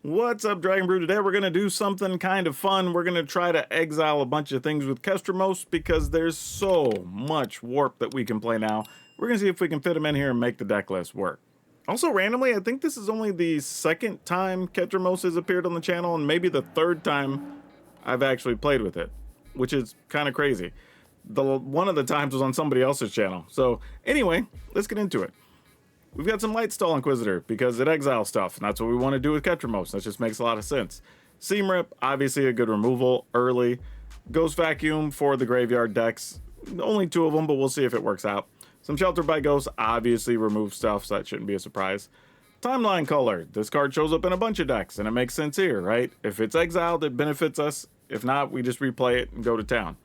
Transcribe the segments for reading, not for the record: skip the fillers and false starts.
What's up, Dragon Brew? Today we're going to do something kind of fun. We're going to try to exile a bunch of things with Ketramose because there's so much warp that we can play now. We're going to see if we can fit them in here and make the deck list work. Also, randomly, I think this is only the second time Ketramose has appeared on the channel and maybe the third time I've actually played with it, which is kind of crazy. One of the times was on somebody else's channel. So anyway, let's get into it. We've got some Lightstall Inquisitor because it exiles stuff, and that's what we want to do with Ketramose. That just makes a lot of sense. Seam Rip, obviously a good removal early. Ghost Vacuum for the graveyard decks. Only two of them, but we'll see if it works out. Some Shelter by Ghost obviously removes stuff, so that shouldn't be a surprise. Timeline Color. This card shows up in a bunch of decks, and it makes sense here, right? If it's exiled, it benefits us. If not, we just replay it and go to town.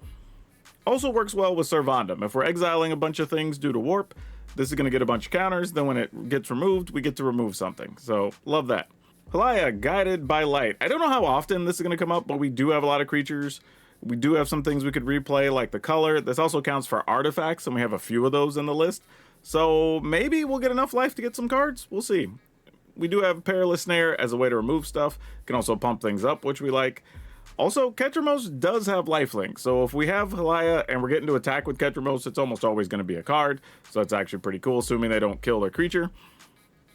Also works well with Servandum. If we're exiling a bunch of things due to warp, this is going to get a bunch of counters. Then when it gets removed, we get to remove something. So, love that. Halaya, Guided by Light. I don't know how often this is going to come up, but we do have a lot of creatures. We do have some things we could replay, like the color. This also counts for artifacts, and we have a few of those in the list. So, maybe we'll get enough life to get some cards. We'll see. We do have Perilous Snare as a way to remove stuff. Can also pump things up, which we like. Also, Ketramose does have lifelink, so if we have Halaya and we're getting to attack with Ketramose, it's almost always going to be a card, so that's actually pretty cool, assuming they don't kill their creature.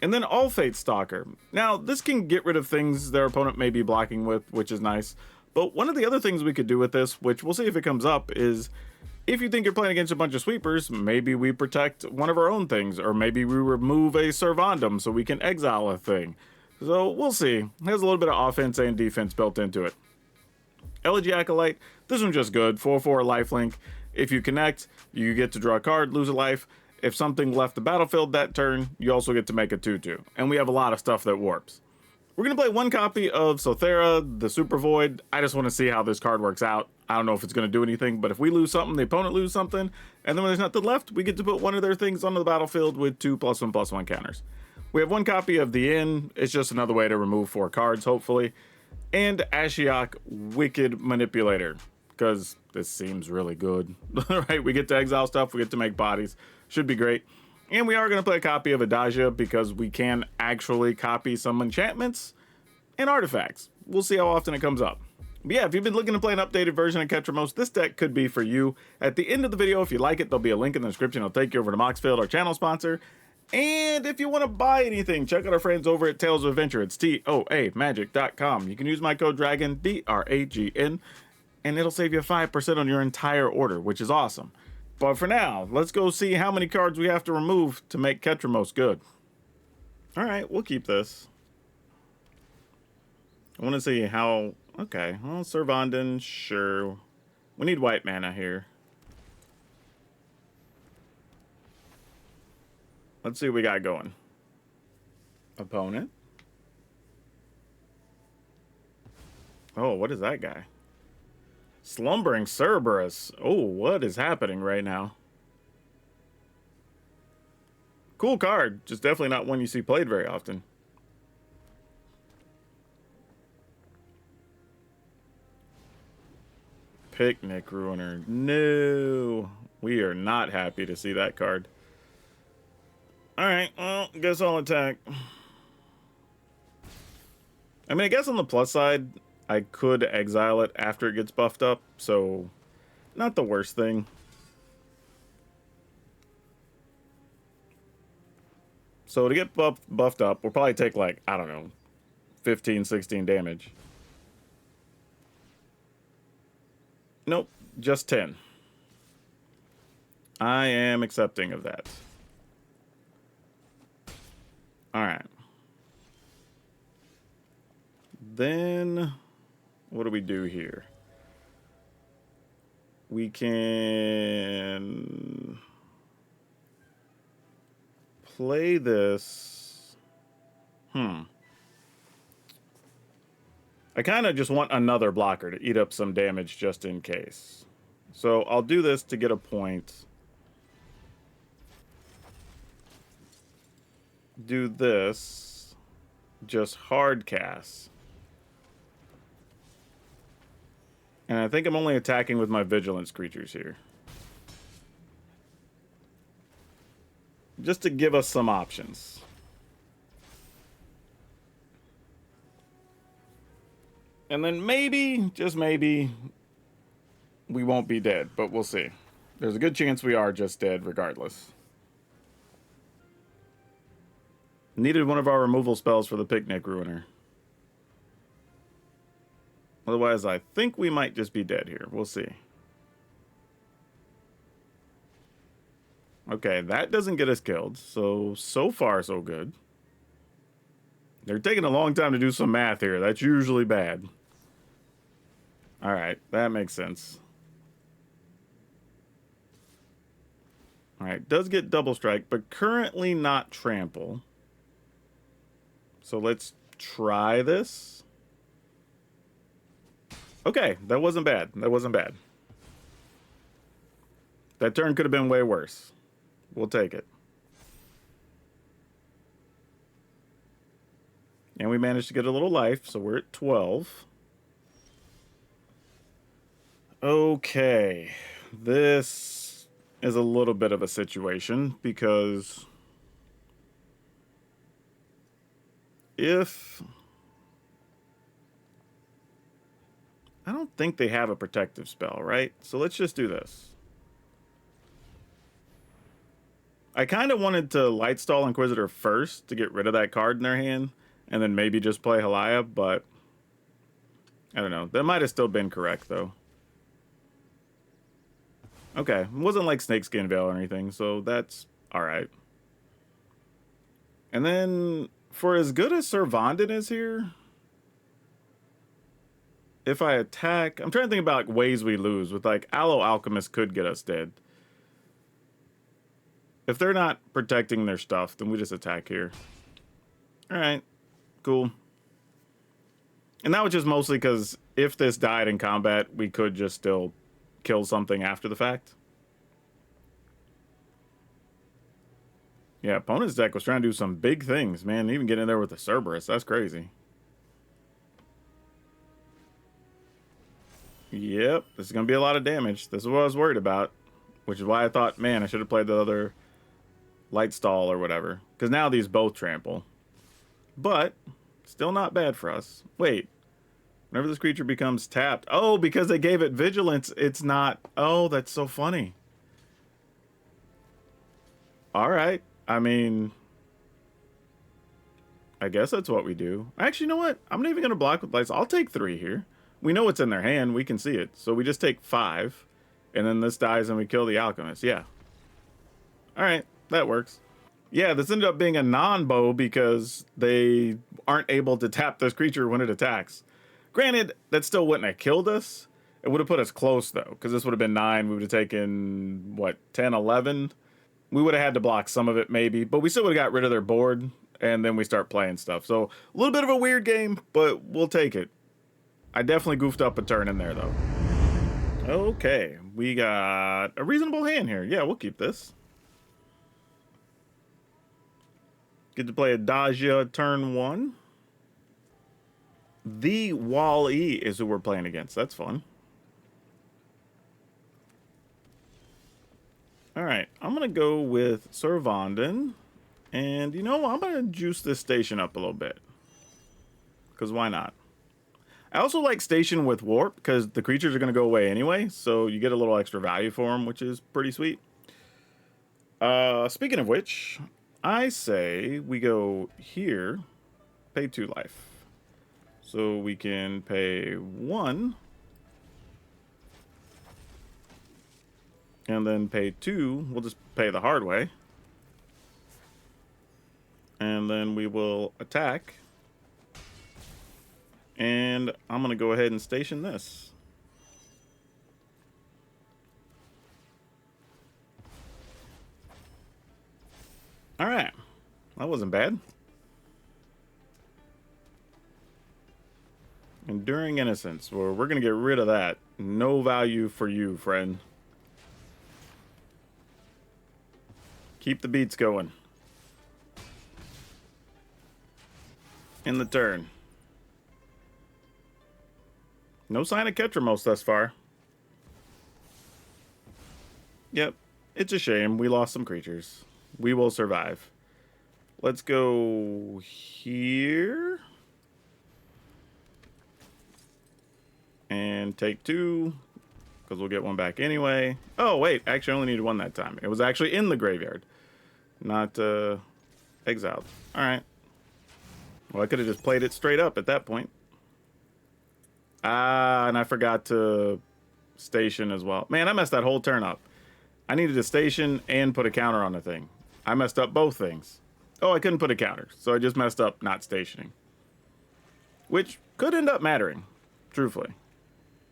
And then All Fate Stalker. Now, this can get rid of things their opponent may be blocking with, which is nice, but one of the other things we could do with this, which we'll see if it comes up, is if you think you're playing against a bunch of sweepers, maybe we protect one of our own things, or maybe we remove a Servandum so we can exile a thing. So, we'll see. It has a little bit of offense and defense built into it. Elegy Acolyte, this one's just good. 4/4 lifelink. If you connect, you get to draw a card, lose a life. If something left the battlefield that turn, you also get to make a 2/2. And we have a lot of stuff that warps. We're going to play one copy of Sothera, the Super Void. I just want to see how this card works out. I don't know if it's going to do anything, but if we lose something, the opponent lose something, and then when there's nothing left, we get to put one of their things onto the battlefield with 2+1/+1 counters. We have one copy of the Inn. It's just another way to remove 4 cards, hopefully. And Ashiok, Wicked Manipulator, because this seems really good. Right, we get to exile stuff, we get to make bodies. Should be great. And we are going to play a copy of Adagia because we can actually copy some enchantments and artifacts. We'll see how often it comes up. But yeah, if you've been looking to play an updated version of Ketramose, this deck could be for you. At the end of the video, if you like it, there'll be a link in the description. It'll take you over to Moxfield, our channel sponsor. And if you want to buy anything, check out our friends over at Tales of Adventure. It's TOAMagic.com. You can use my code DRAGON, DRAGN, and it'll save you 5% on your entire order, which is awesome. But for now, let's go see how many cards we have to remove to make Ketramose good. Alright, we'll keep this. I want to see how... Okay, well, Servandum, sure. We need white mana here. Let's see what we got going. Opponent. Oh, what is that guy? Slumbering Cerberus. Oh, what is happening right now? Cool card. Just definitely not one you see played very often. Picnic Ruiner. No. We are not happy to see that card. Alright, well, guess I'll attack. I mean, I guess on the plus side, I could exile it after it gets buffed up, so not the worst thing. So to get buffed up, we'll probably take like, I don't know, 15, 16 damage. Nope, just 10. I am accepting of that. Alright. Then, what do we do here? We can play this. I kind of just want another blocker to eat up some damage just in case. So I'll do this to get a point. Do this, just hard cast. And I think I'm only attacking with my vigilance creatures here. Just to give us some options. And then maybe, just maybe, we won't be dead, but we'll see. There's a good chance we are just dead regardless. Needed one of our removal spells for the Picnic Ruiner. Otherwise, I think we might just be dead here. We'll see. Okay, that doesn't get us killed. So far, so good. They're taking a long time to do some math here. That's usually bad. All right, that makes sense. All right, does get double strike, but currently not trample. So let's try this. Okay, that wasn't bad. That wasn't bad. That turn could have been way worse. We'll take it. And we managed to get a little life, so we're at 12. Okay. This is a little bit of a situation because if... I don't think they have a protective spell, right? So let's just do this. I kind of wanted to Lightstall Inquisitor first to get rid of that card in their hand, and then maybe just play Halaya, but I don't know. That might have still been correct, though. Okay, it wasn't like Snakeskin Veil or anything, so that's alright. And then, for as good as Sir Vondin is here, if I attack... I'm trying to think about like, ways we lose. With like, Aloe Alchemist could get us dead. If they're not protecting their stuff, then we just attack here. Alright, cool. And that was just mostly because if this died in combat, we could just still kill something after the fact. Yeah, opponent's deck was trying to do some big things, man. Even get in there with the Cerberus. That's crazy. Yep, this is going to be a lot of damage. This is what I was worried about. Which is why I thought, man, I should have played the other Lightstall or whatever. Because now these both trample. But, still not bad for us. Wait. Whenever this creature becomes tapped... Oh, because they gave it Vigilance, it's not... Oh, that's so funny. Alright. I mean... I guess that's what we do. Actually, you know what? I'm not even going to block with lights. I'll take 3 here. We know it's in their hand. We can see it. So we just take 5. And then this dies and we kill the Alchemist. Yeah. Alright. That works. Yeah, this ended up being a non-bow because they aren't able to tap this creature when it attacks. Granted, that still wouldn't have killed us. It would have put us close, though, because this would have been 9. We would have taken, what, 10, 11? We would have had to block some of it, maybe. But we still would have got rid of their board, and then we start playing stuff. So, a little bit of a weird game, but we'll take it. I definitely goofed up a turn in there, though. Okay, we got a reasonable hand here. Yeah, we'll keep this. Get to play Adagio turn 1. The Wall-E is who we're playing against. That's fun. Alright, I'm going to go with Sir Vondin. And, you know, I'm going to juice this station up a little bit. Because why not? I also like Station with Warp, because the creatures are going to go away anyway. So you get a little extra value for them, which is pretty sweet. Speaking of which, I say we go here, pay 2 life. So we can pay 1. And then pay 2. We'll just pay the hard way. And then we will attack. And I'm going to go ahead and station this. Alright. That wasn't bad. Enduring Innocence. Well, we're going to get rid of that. No value for you, friend. Keep the beats going. In the turn. No sign of Ketramose thus far. Yep. It's a shame. We lost some creatures. We will survive. Let's go here. And take 2, because we'll get 1 back anyway. Oh, wait. Actually, I only needed 1 that time. It was actually in the graveyard, not exiled. All right. Well, I could have just played it straight up at that point. Ah, and I forgot to station as well. Man, I messed that whole turn up. I needed to station and put a counter on the thing. I messed up both things. Oh, I couldn't put a counter, so I just messed up not stationing. Which could end up mattering, truthfully.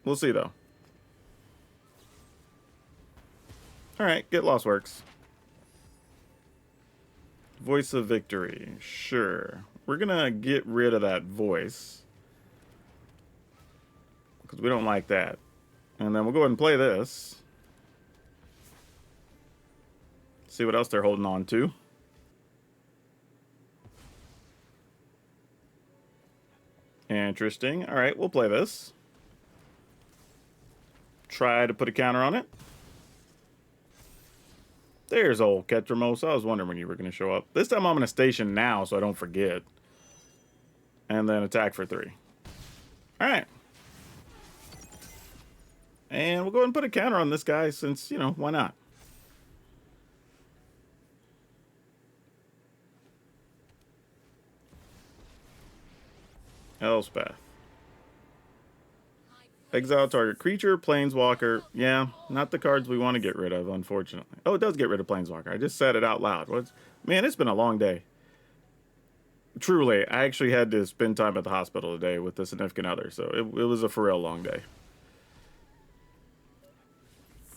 We'll see, though. Alright, get lost works. Voice of Victory. Sure. We're gonna get rid of that voice, because we don't like that. And then we'll go ahead and play this. See what else they're holding on to. Interesting. All right, we'll play this. Try to put a counter on it. There's old Ketramose. I was wondering when you were going to show up. This time I'm going to station now so I don't forget. And then attack for 3. All right. And we'll go ahead and put a counter on this guy since, you know, why not? Elspeth. Exile target creature, planeswalker. Yeah, not the cards we want to get rid of, unfortunately. Oh, it does get rid of planeswalker. I just said it out loud. Man, it's been a long day. Truly, I actually had to spend time at the hospital today with the significant other, so it was a for real long day.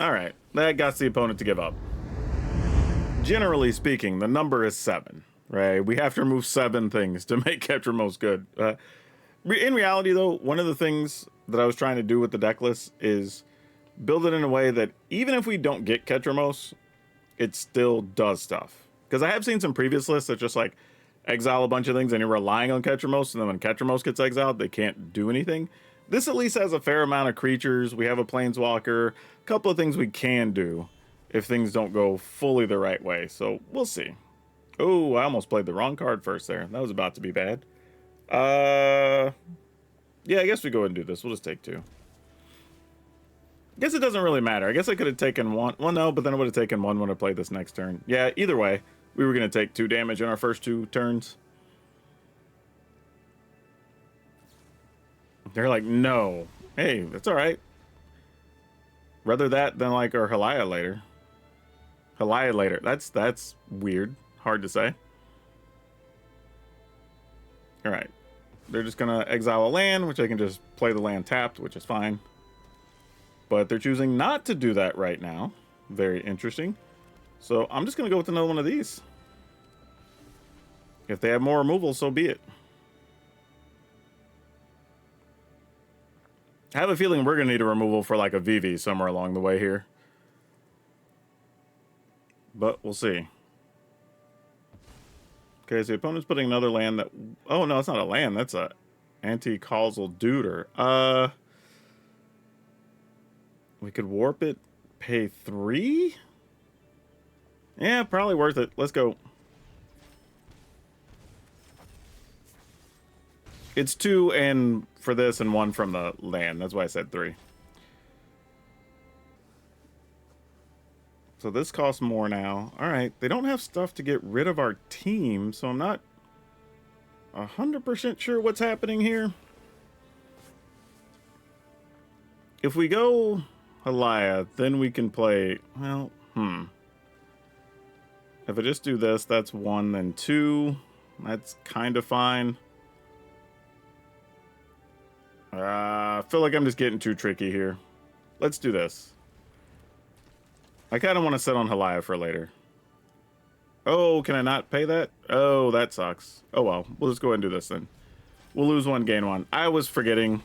Alright, that got the opponent to give up. Generally speaking, the number is 7, right? We have to remove 7 things to make Ketramose good. In reality, though, one of the things that I was trying to do with the deck list is build it in a way that even if we don't get Ketramose, it still does stuff. Because I have seen some previous lists that just like exile a bunch of things and you're relying on Ketramose, and then when Ketramose gets exiled, they can't do anything. This at least has a fair amount of creatures. We have a planeswalker, a couple of things we can do if things don't go fully the right way. So we'll see. Oh, I almost played the wrong card first there. That was about to be bad. Yeah, I guess we go ahead and do this. We'll just take 2. I guess it doesn't really matter. I guess I could have taken 1. Well, no, but then I would have taken 1 when I played this next turn. Yeah, either way, we were going to take 2 damage in our first 2 turns. They're like, no. Hey, that's all right. Rather that than like our Hylialator. Hylialator. That's weird. Hard to say. All right. They're just going to exile a land, which I can just play the land tapped, which is fine. But they're choosing not to do that right now. Very interesting. So I'm just going to go with another one of these. If they have more removal, so be it. I have a feeling we're going to need a removal for like a VV somewhere along the way here. But we'll see. Okay, so the opponent's putting another land that... Oh, no, it's not a land. That's a anti-causal duder. We could warp it, pay 3? Yeah, probably worth it. Let's go. It's 2 and for this and 1 from the land. That's why I said 3. So this costs more now. All right, they don't have stuff to get rid of our team, so I'm not 100% sure what's happening here. If we go Hylia, then we can play, well, If I just do this, that's 1, then 2. That's kind of fine. I feel like I'm just getting too tricky here. Let's do this. I kind of want to sit on Hylia for later. Oh, can I not pay that? Oh, that sucks. Oh, well. We'll just go ahead and do this then. We'll lose 1, gain 1. I was forgetting.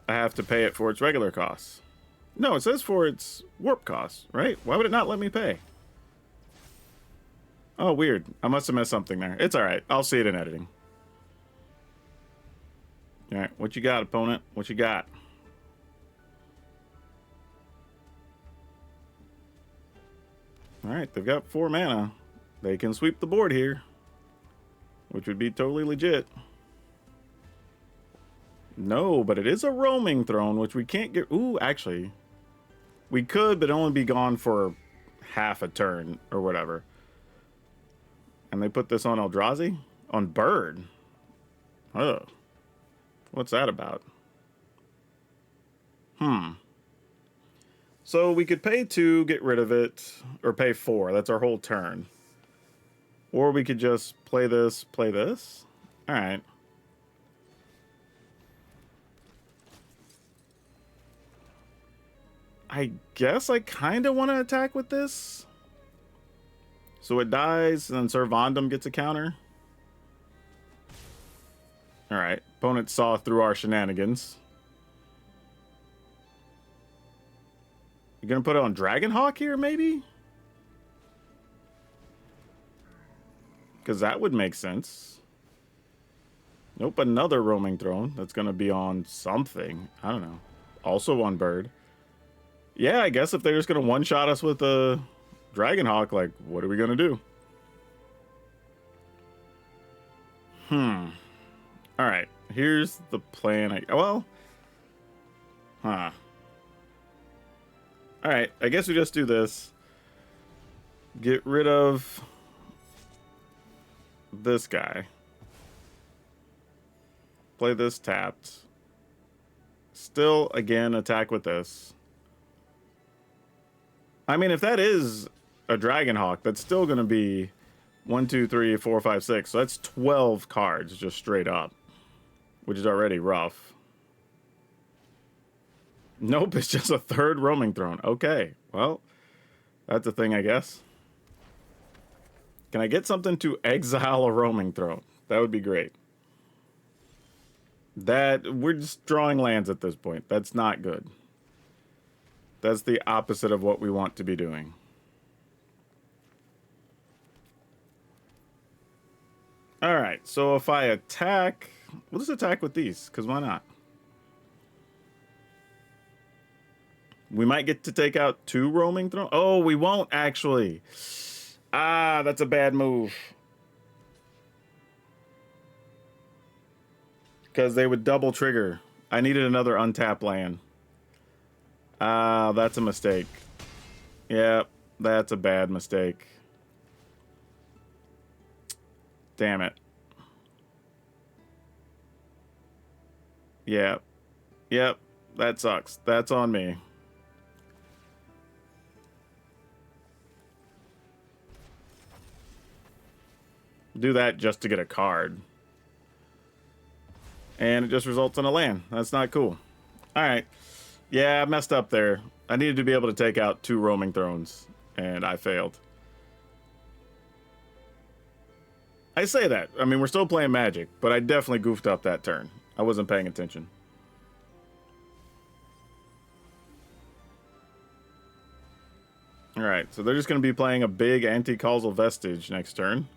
I have to pay it for its regular costs. No, it says for its warp costs, right? Why would it not let me pay? Oh, weird. I must have missed something there. It's all right. I'll see it in editing. All right. What you got, opponent? What you got? All right, they've got 4 mana. They can sweep the board here, which would be totally legit. No, but it is a roaming throne, which we can't get. Ooh, actually, we could, but only be gone for half a turn or whatever. And they put this on Eldrazi? On Bird? Oh. What's that about? So we could pay 2, get rid of it, or pay 4. That's our whole turn. Or we could just play this, play this. All right. I guess I kind of want to attack with this. So it dies, and then Servandum gets a counter. All right. Opponent saw through our shenanigans. You gonna put it on Dragonhawk here, maybe? Because that would make sense. Nope, another roaming throne. That's gonna be on something. I don't know. Also on Bird. Yeah, I guess if they're just gonna one-shot us with a Dragonhawk, like, what are we gonna do? Alright, here's the plan. Alright, I guess we just do this. Get rid of this guy. Play this tapped. Still, again, attack with this. I mean, if that is a Dragonhawk, that's still going to be 1, 2, 3, 4, 5, 6. So that's 12 cards just straight up, which is already rough. Nope, it's just a third roaming throne. Okay, well, that's a thing, I guess. Can I get something to exile a roaming throne? That would be great. We're just drawing lands at this point. That's not good. That's the opposite of what we want to be doing. Alright, so if I attack... We'll just attack with these, because why not? We might get to take out 2 roaming thrones. Oh, we won't, actually. Ah, that's a bad move. Because they would double trigger. I needed another untapped land. Ah, that's a mistake. Yep, that's a bad mistake. Damn it. Yep. Yep, that sucks. That's on me. Do that just to get a card. And it just results in a land. That's not cool. Alright. Yeah, I messed up there. I needed to be able to take out 2 roaming thrones, and I failed. I say that. I mean, we're still playing Magic, but I definitely goofed up that turn. I wasn't paying attention. Alright, so they're just going to be playing a big anti-causal vestige next turn.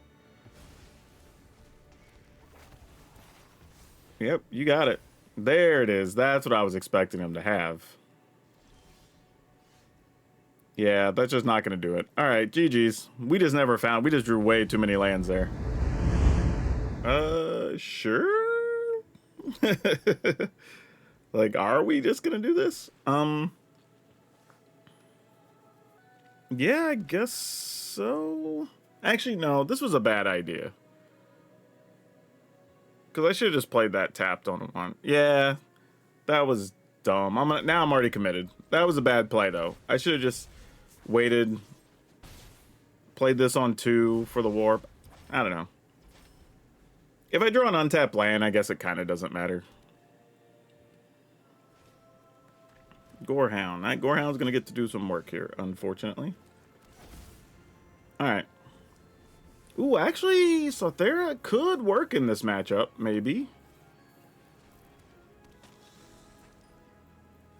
Yep, you got it. There it is. That's what I was expecting them to have. Yeah, that's just not going to do it. All right, GG's. We just never found... We just drew way too many lands there. Sure? Like, are we just going to do this? Yeah, I guess so. Actually, no. This was a bad idea. Because I should have just played that tapped on one. Yeah, that was dumb. Now I'm already committed. That was a bad play, though. I should have just waited, played this on 2 for the warp. I don't know. If I draw an untapped land, I guess it kind of doesn't matter. Gorehound. That Gorehound's going to get to do some work here, unfortunately. Alright. Ooh, actually, Sothera could work in this matchup, maybe.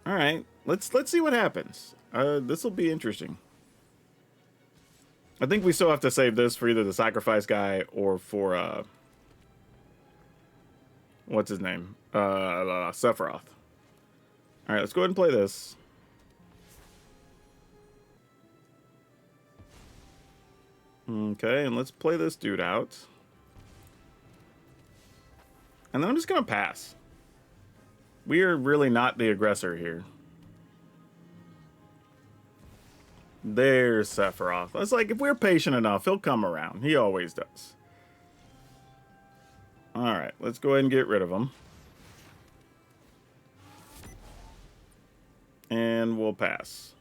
All right, let's see what happens. This will be interesting. I think we still have to save this for either the sacrifice guy or for what's his name? Sephiroth. All right, let's go ahead and play this. Okay, and let's play this dude out. And then I'm just going to pass. We are really not the aggressor here. There's Sephiroth. It's like, if we're patient enough, he'll come around. He always does. Alright, let's go ahead and get rid of him. And we'll pass.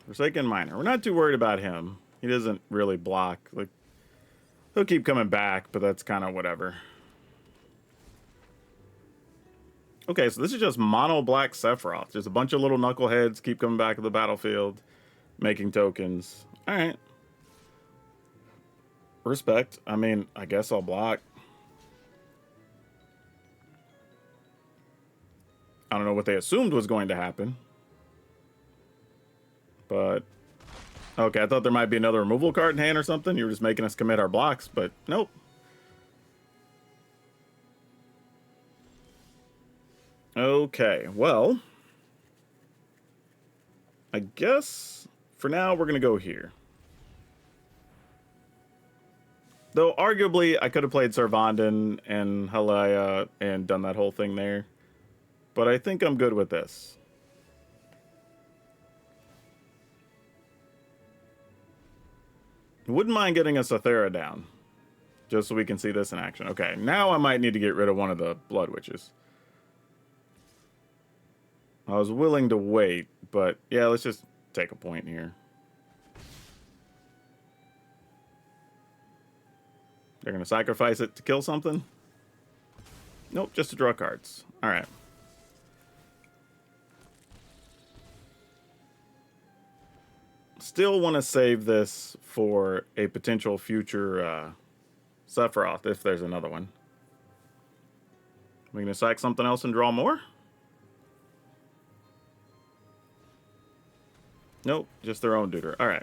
Forsaken Miner. We're not too worried about him. He doesn't really block. Like, he'll keep coming back, but that's kind of whatever. Okay, so this is just mono black Sephiroth. Just a bunch of little knuckleheads keep coming back to the battlefield, making tokens. All right. Respect. I mean, I guess I'll block. I don't know what they assumed was going to happen. But, okay, I thought there might be another removal card in hand or something. You were just making us commit our blocks, but nope. Okay, well, I guess for now we're going to go here. Though, arguably, I could have played Sarvandin and Halaya and done that whole thing there. But I think I'm good with this. Wouldn't mind getting a Sathera down. Just so we can see this in action. Okay, now I might need to get rid of one of the Blood Witches. I was willing to wait, but yeah, let's just take a point here. They're going to sacrifice it to kill something? Nope, just to draw cards. All right. Still want to save this for a potential future Sephiroth, if there's another one. We're going to sack something else and draw more? Nope, just their own duder. All right.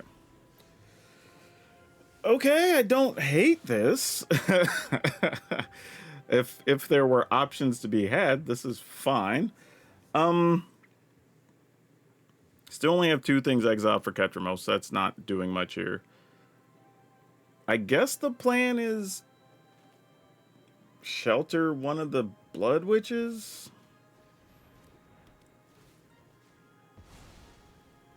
Okay, I don't hate this. If there were options to be had, this is fine. Still only have 2 things exiled for Ketramose. That's not doing much here. I guess the plan is shelter one of the Blood Witches.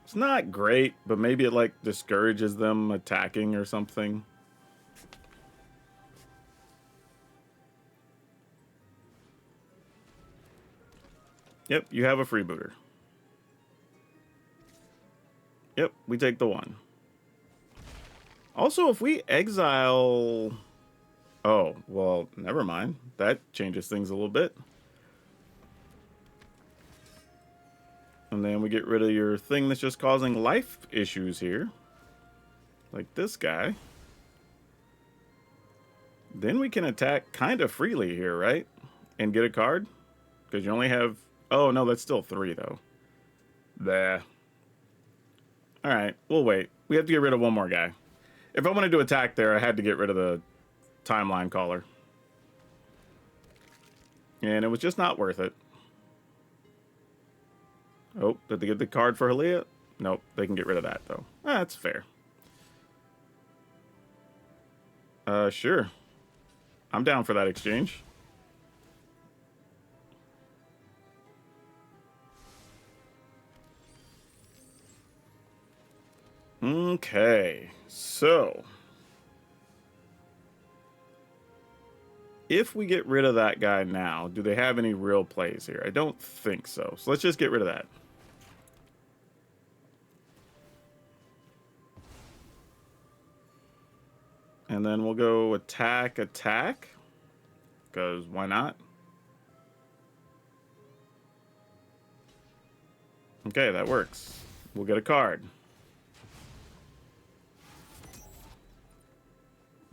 It's not great, but maybe it like discourages them attacking or something. Yep, you have a freebooter. Yep, we take the 1. Also, if we exile... Oh, well, never mind. That changes things a little bit. And then we get rid of your thing that's just causing life issues here. Like this guy. Then we can attack kind of freely here, right? And get a card? Because you only have... Oh, no, that's still 3, though. There. Alright, we'll wait. We have to get rid of one more guy. If I wanted to attack there, I had to get rid of the timeline caller. And it was just not worth it. Oh, did they get the card for Halia? Nope, they can get rid of that, though. That's fair. Sure. I'm down for that exchange. Okay, so if we get rid of that guy now, do they have any real plays here? I don't think so. So let's just get rid of that. And then we'll go attack, attack. Because why not? Okay, that works. We'll get a card.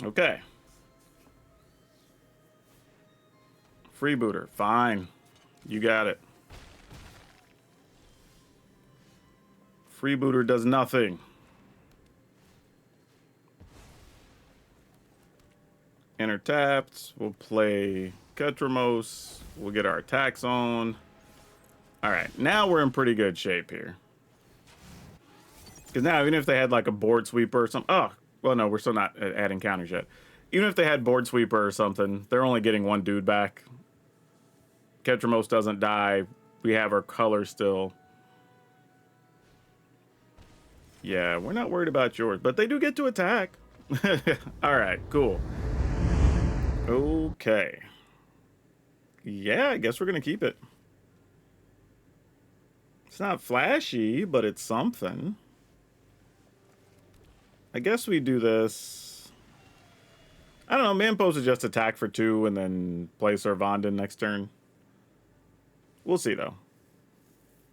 Okay. Freebooter. Fine. You got it. Freebooter does nothing. Enter tapped. We'll play Ketramose. We'll get our attacks on. Alright, now we're in pretty good shape here. Because now, even if they had like a board sweeper or something... Oh, Well, no, we're still not adding counters yet. Even if they had Board Sweeper or something, they're only getting one dude back. Ketramose doesn't die. We have our color still. Yeah, we're not worried about yours, but they do get to attack. All right, cool. Okay. Yeah, I guess we're going to keep it. It's not flashy, but it's something. I guess we do this. I don't know, Manpose is just attack for 2 and then play Servanden next turn. We'll see, though.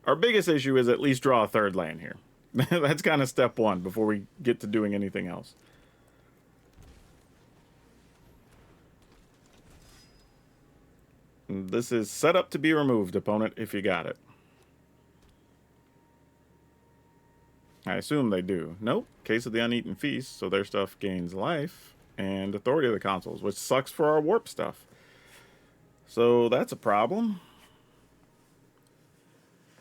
Our biggest issue is at least draw a 3rd land here. That's kind of step 1 before we get to doing anything else. This is set up to be removed, opponent, if you got it. I assume they do. Nope. Case of the Uneaten Feast, so their stuff gains life and authority of the consoles, which sucks for our warp stuff. So that's a problem.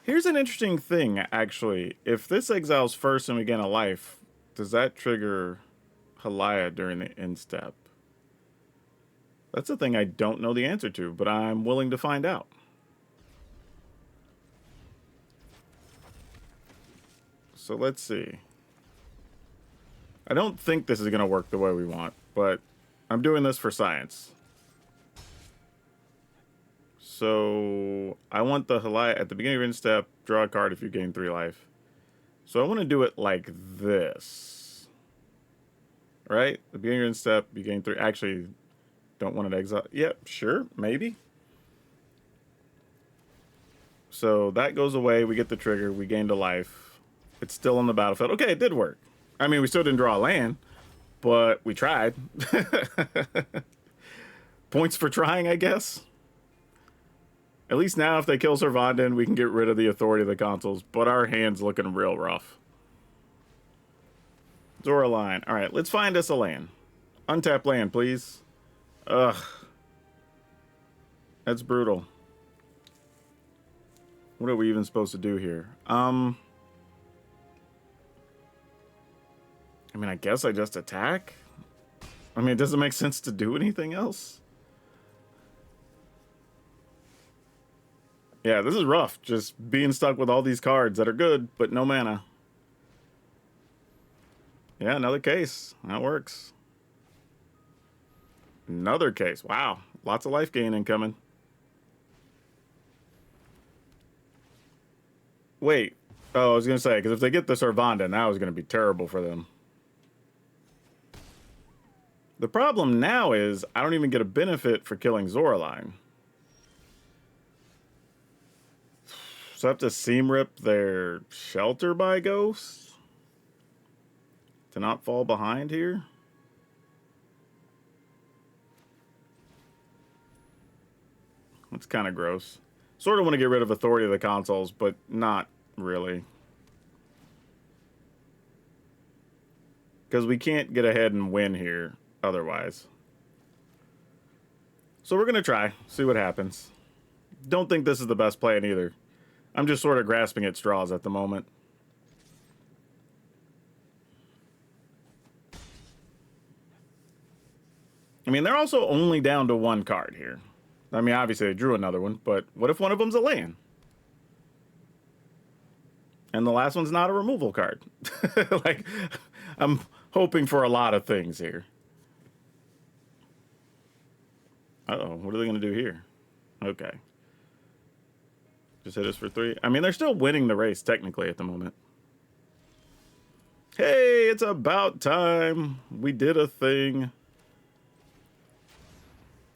Here's an interesting thing, actually. If this exiles first and we gain a life, does that trigger Halaya during the end step? That's a thing I don't know the answer to, but I'm willing to find out. So let's see. I don't think this is going to work the way we want, but I'm doing this for science. So I want the Halaya at the beginning of your end step, draw a card if you gain 3 life. So I want to do it like this. Right? The beginning of your end step, you gain 3. Actually, don't want it exile. Yep, sure, maybe. So that goes away. We get the trigger. We gained a life. It's still on the battlefield. Okay, it did work. I mean, we still didn't draw a land, but we tried. Points for trying, I guess. At least now, if they kill Servanden, we can get rid of the authority of the consoles, but our hand's looking real rough. Zoraline. All right, let's find us a land. Untap land, please. Ugh. That's brutal. What are we even supposed to do here? I mean, I guess I just attack. I mean, it doesn't make sense to do anything else. Yeah, this is rough. Just being stuck with all these cards that are good, but no mana. Yeah, another case. That works. Another case. Wow. Lots of life gain incoming. Wait. Oh, I was going to say, because if they get the Servanden, that was going to be terrible for them. The problem now is I don't even get a benefit for killing Zoraline. So I have to seam rip their Shelter by Ghosts to not fall behind here. That's kind of gross. Sort of want to get rid of authority of the consoles, but not really. Because we can't get ahead and win here otherwise. So we're going to try, see what happens. Don't think this is the best plan either. I'm just sort of grasping at straws at the moment. I mean, they're also only down to 1 card here. I mean, obviously they drew another one, but what if one of them's a land? And the last one's not a removal card. Like, I'm hoping for a lot of things here. Uh-oh, what are they going to do here? Okay. Just hit us for 3. I mean, they're still winning the race, technically, at the moment. Hey, it's about time. We did a thing.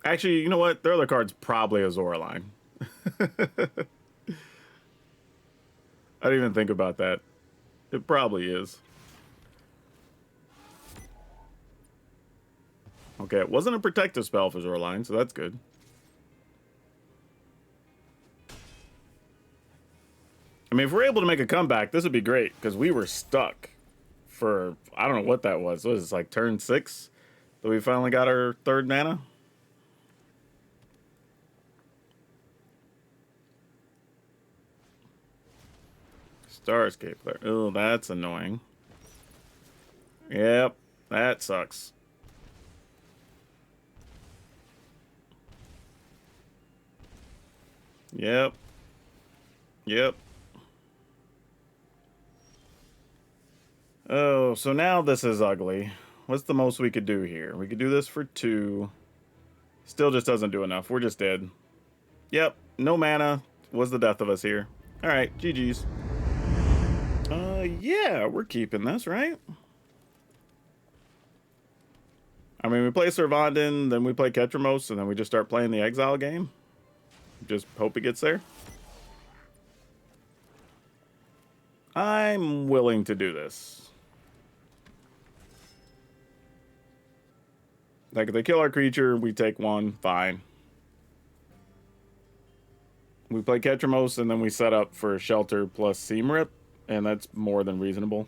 Actually, you know what? Their other card's probably a Zoraline. I didn't even think about that. It probably is. Okay, it wasn't a protective spell for Zoraline, so that's good. I mean, if we're able to make a comeback, this would be great, because we were stuck for, I don't know what that was. What was this, like turn 6? That we finally got our 3rd mana? Starscape Flare. Oh, that's annoying. Yep. That sucks. Yep. Yep. Oh, so now this is ugly. What's the most we could do here? We could do this for 2. Still just doesn't do enough. We're just dead. Yep. No mana was the death of us here. All right. GG's. Yeah, we're keeping this, right? I mean, we play Servandin, then we play Ketramose, and then we just start playing the Exile game. Just hope it gets there. I'm willing to do this. Like, if they kill our creature, we take 1, fine. We play Ketramose, and then we set up for Shelter plus Seam Rip, and that's more than reasonable.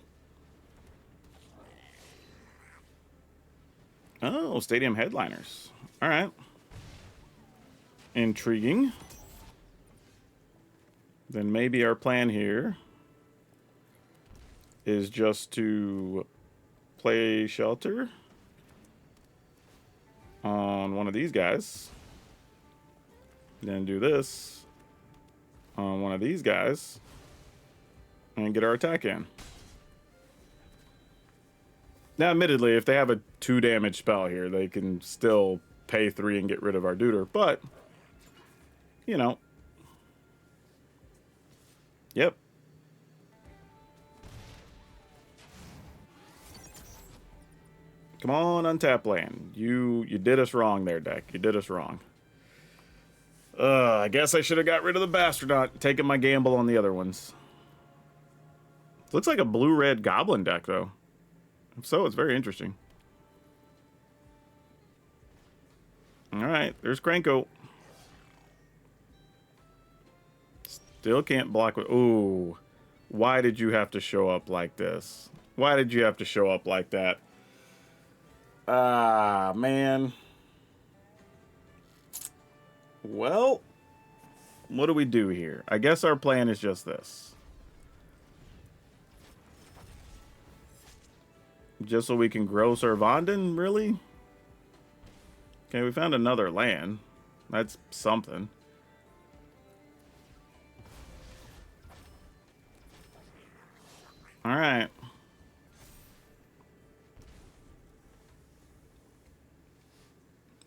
Oh, Stadium Headliners. All right. Intriguing. Then maybe our plan here is just to play Shelter on one of these guys. Then do this on one of these guys. And get our attack in. Now, admittedly, if they have a 2 damage spell here, they can still pay 3 and get rid of our Deuter. But, you know. Yep. Come on, untap land. You did us wrong there, deck. You did us wrong. I guess I should have got rid of the Bastard, not taking my gamble on the other ones. Looks like a blue-red goblin deck, though. If so, it's very interesting. Alright, there's Krenko. Still can't block with... Ooh. Why did you have to show up like this? Why did you have to show up like that? Ah, man. Well, what do we do here? I guess our plan is just this. Just so we can grow Servandin, really? Okay, we found another land. That's something. Alright.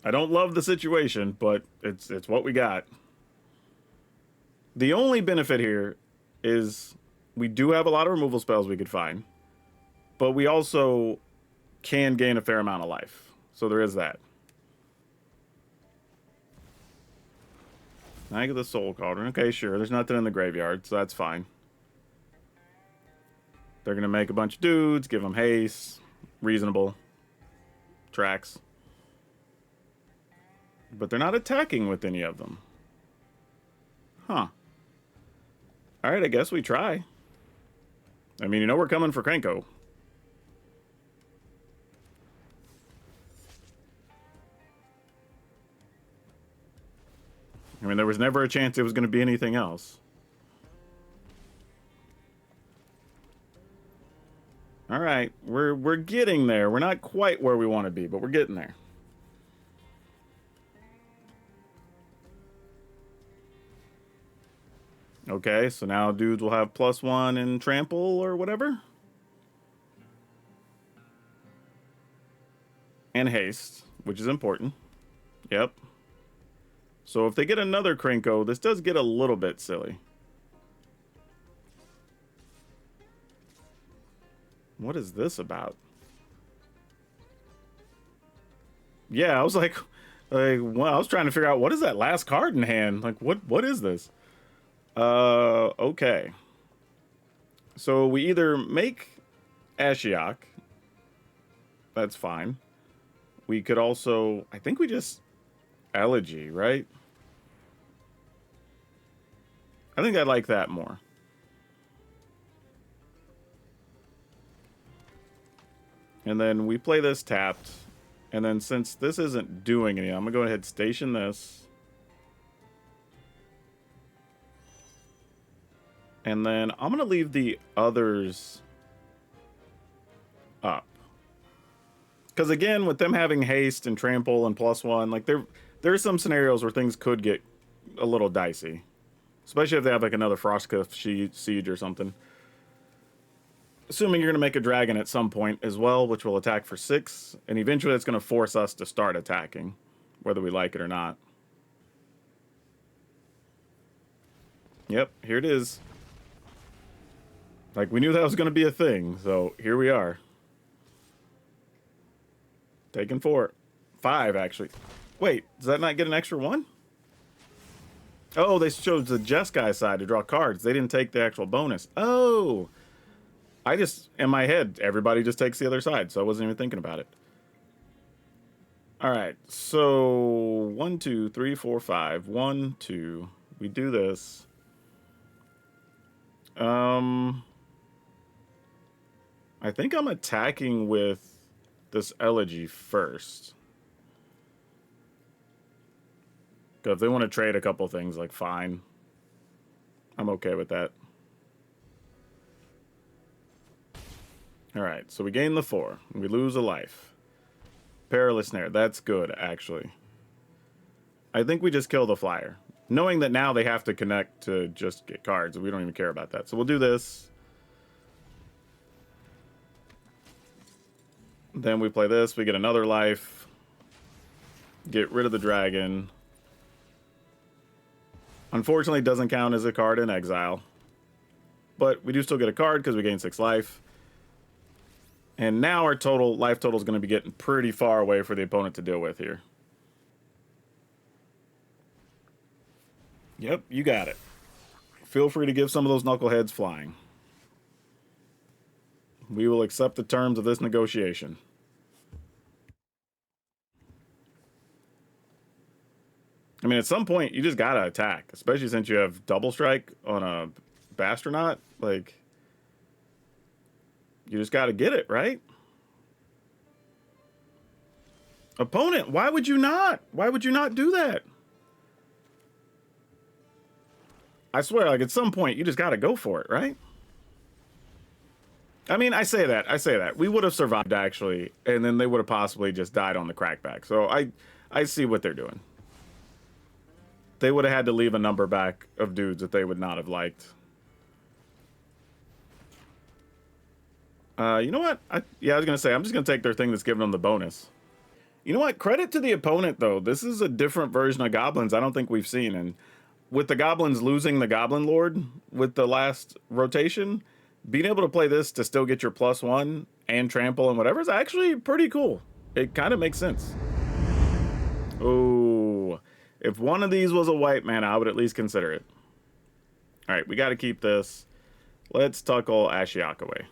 I don't love the situation, but it's what we got. The only benefit here is we do have a lot of removal spells we could find. But we also can gain a fair amount of life. So there is that. I get the Soul Cauldron. Okay, sure. There's nothing in the graveyard, so that's fine. They're going to make a bunch of dudes, give them haste. Reasonable. Tracks. But they're not attacking with any of them. Huh. Alright, I guess we try. I mean, you know we're coming for Krenko. I mean, there was never a chance it was going to be anything else. All right, we're getting there. We're not quite where we want to be, but we're getting there. Okay, so now dudes will have +1 in trample or whatever. And haste, which is important. Yep. So if they get another Krenko, this does get a little bit silly. What is this about? Yeah, I was like, well, I was trying to figure out what is that last card in hand? Like, what is this? Okay. So we either make Ashiok. That's fine. We could also, I think we just Elegy, right? I think I like that more. And then we play this tapped. And then since this isn't doing anything, I'm going to go ahead and station this. And then I'm going to leave the others up. Because again, with them having haste and trample and +1, like there's some scenarios where things could get a little dicey, especially if they have like another Frostcliff siege or something. Assuming you're going to make a dragon at some point as well, which will attack for 6, and eventually it's going to force us to start attacking, whether we like it or not. Yep, here it is. Like, we knew that was going to be a thing, so here we are. Taking 4. 5, actually. Wait, does that not get an extra 1? Oh, they chose the Jeskai side to draw cards. They didn't take the actual bonus. Oh! I just, in my head, everybody just takes the other side, so I wasn't even thinking about it. Alright, so 1, 2, 3, 4, 5. 1, 2. We do this. I think I'm attacking with this Elegy first. Because if they want to trade a couple things, like, fine. I'm okay with that. Alright, so we gain the 4. We lose a life. Perilous Snare. That's good, actually. I think we just kill the flyer. Knowing that now they have to connect to just get cards. We don't even care about that. So we'll do this. Then we play this. We get another life. Get rid of the dragon. Unfortunately, it doesn't count as a card in exile. But we do still get a card because we gain 6 life. And now our life total is going to be getting pretty far away for the opponent to deal with here. Yep, you got it. Feel free to give some of those knuckleheads flying. We will accept the terms of this negotiation. I mean, at some point, you just gotta attack. Especially since you have double strike on a Bastronaut. Like, you just gotta get it, right? Opponent, why would you not? Why would you not do that? I swear, like, at some point, you just gotta go for it, right? I mean, I say that. We would have survived, actually, and then they would have possibly just died on the crackback. So I see what they're doing. They would have had to leave a number back of dudes that they would not have liked. You know what? I was going to say, I'm just going to take their thing that's giving them the bonus. You know what? Credit to the opponent, though. This is a different version of Goblins I don't think we've seen. And with the Goblins losing the Goblin Lord with the last rotation, being able to play this to still get your +1 and trample and whatever is actually pretty cool. It kind of makes sense. Oh, if one of these was a white mana, I would at least consider it. All right, we got to keep this. Let's tuckle Ashiok away.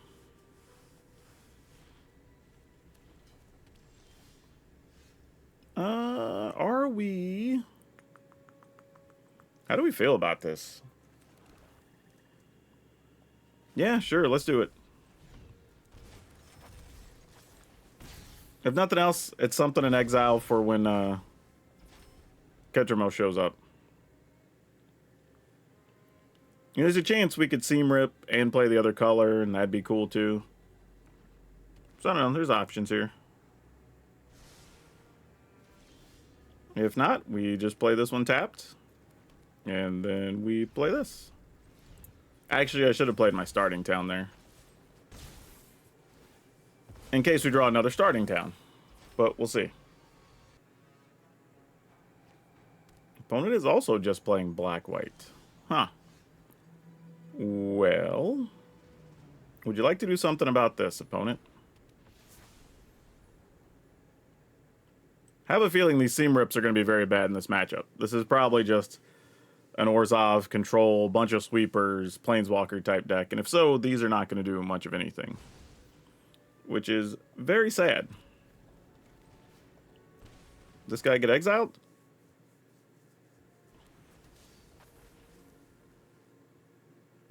Are we... How do we feel about this? Yeah, sure, let's do it. If nothing else, it's something in exile for when Ketramose shows up. You know, there's a chance we could Seam Rip and play the other color, and that'd be cool too. So I don't know, there's options here. If not, we just play this one tapped. And then we play this. Actually, I should have played my starting town there. In case we draw another starting town. But we'll see. Opponent is also just playing black-white. Huh. Well... Would you like to do something about this, opponent? I have a feeling these Seam Rips are going to be very bad in this matchup. This is probably just an Orzhov Control, bunch of sweepers, Planeswalker type deck. And if so, these are not going to do much of anything. Which is very sad. This guy get exiled?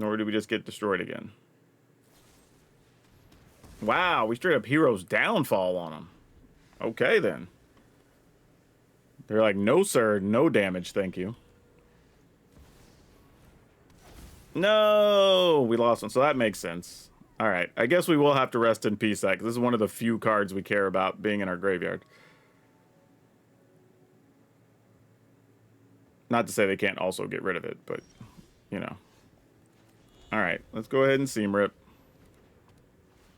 Or do we just get destroyed again? Wow, we straight up Hero's Downfall on him. Okay, then. They're like, no, sir, no damage, thank you. No, we lost one, so that makes sense. All right, I guess we will have to rest in peace that, because this is one of the few cards we care about being in our graveyard. Not to say they can't also get rid of it, but, you know. All right, let's go ahead and Seam Rip.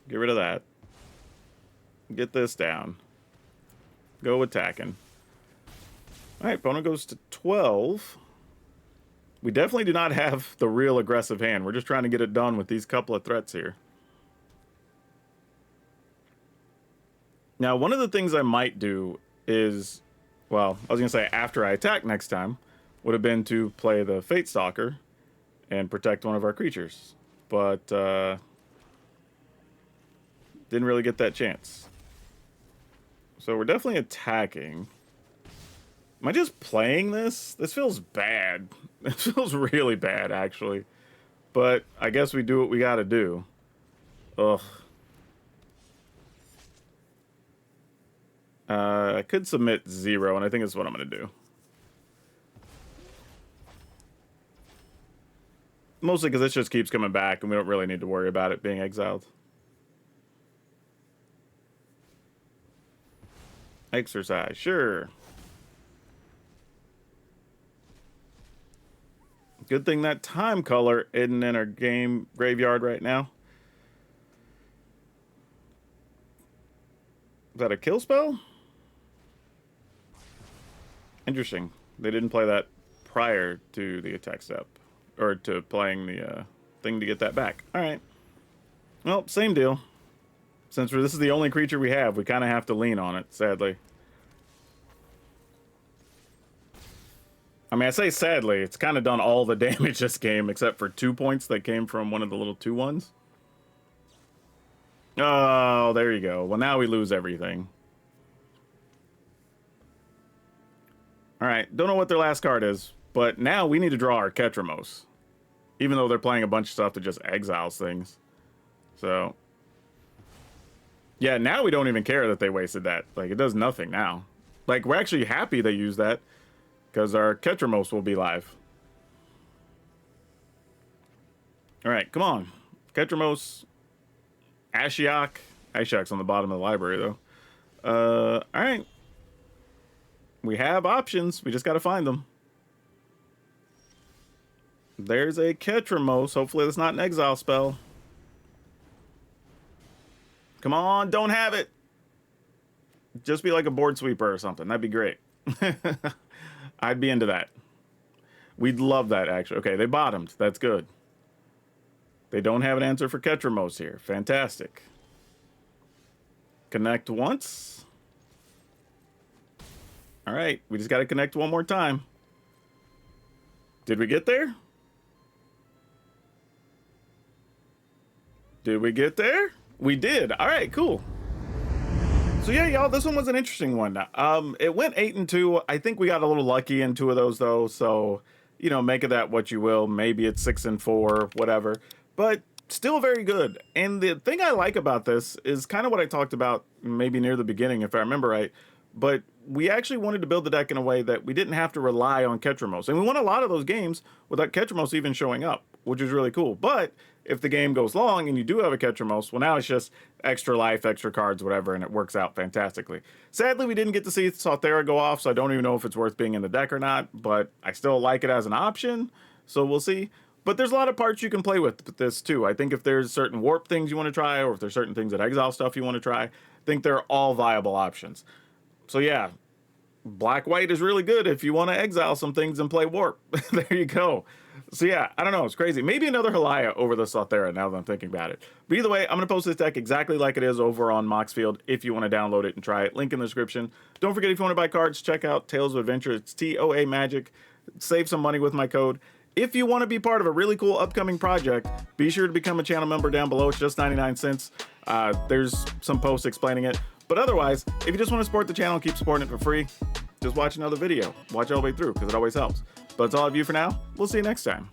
Get rid of that. Get this down. Go attacking. All right, opponent goes to 12. We definitely do not have the real aggressive hand. We're just trying to get it done with these couple of threats here. Now, one of the things I might do is, well, I was going to say after I attack next time, would have been to play the Fate Stalker and protect one of our creatures. But didn't really get that chance. So we're definitely attacking. Am I just playing this? This feels bad. This feels really bad, actually. But I guess we do what we gotta do. Ugh. I could submit 0, and I think that's what I'm gonna do. Mostly because this just keeps coming back, and we don't really need to worry about it being exiled. Exercise, sure. Good thing that time color isn't in our game graveyard right now. Is that a kill spell? Interesting. They didn't play that prior to the attack step. Or to playing the thing to get that back. Alright. Well, same deal. Since this is the only creature we have, we kind of have to lean on it, sadly. I mean, I say sadly, it's kind of done all the damage this game, except for 2 points that came from one of the little 2/1s. Oh, there you go. Well, now we lose everything. Alright, don't know what their last card is, but now we need to draw our Ketramose. Even though they're playing a bunch of stuff that just exiles things. So, yeah, now we don't even care that they wasted that. Like, it does nothing now. Like, we're actually happy they used that, because our Ketramose will be live. Alright, come on. Ketramose. Ashiok. Ashiok's on the bottom of the library, though. Alright. We have options. We just gotta find them. There's a Ketramose. Hopefully that's not an exile spell. Come on, don't have it. Just be like a board sweeper or something. That'd be great. I'd be into that. We'd love that, actually. Okay, they bottomed. That's good. They don't have an answer for Ketramose here. Fantastic. Connect once. All right, we just got to connect one more time. Did we get there? Did we get there? We did. All right, cool. So yeah, y'all, this one was an interesting one. It went 8-2. I think we got a little lucky in 2 of those, though. So, you know, make of that what you will. Maybe it's 6-4, whatever. But still very good. And the thing I like about this is kind of what I talked about maybe near the beginning, if I remember right. But we actually wanted to build the deck in a way that we didn't have to rely on Ketramose. And we won a lot of those games without Ketramose even showing up, which is really cool. But if the game goes long and you do have a Ketramose, well, now it's just extra life, extra cards, whatever, and it works out fantastically. Sadly, we didn't get to see Sauthera go off, so I don't even know if it's worth being in the deck or not, but I still like it as an option, so we'll see. But there's a lot of parts you can play with this, too. I think if there's certain warp things you want to try, or if there's certain things that exile stuff you want to try, I think they're all viable options. So yeah, black-white is really good if you want to exile some things and play warp. There you go. So yeah, I don't know, it's crazy. Maybe another Halaya over the Sauthera now that I'm thinking about it. But either way, I'm going to post this deck exactly like it is over on Moxfield if you want to download it and try it. Link in the description. Don't forget, if you want to buy cards, check out Tales of Adventure. It's TOA Magic. Save some money with my code. If you want to be part of a really cool upcoming project, be sure to become a channel member down below. It's just 99 cents. There's some posts explaining it. But otherwise, if you just want to support the channel and keep supporting it for free, just watch another video. Watch it all the way through, because it always helps. But that's all I have you for now. We'll see you next time.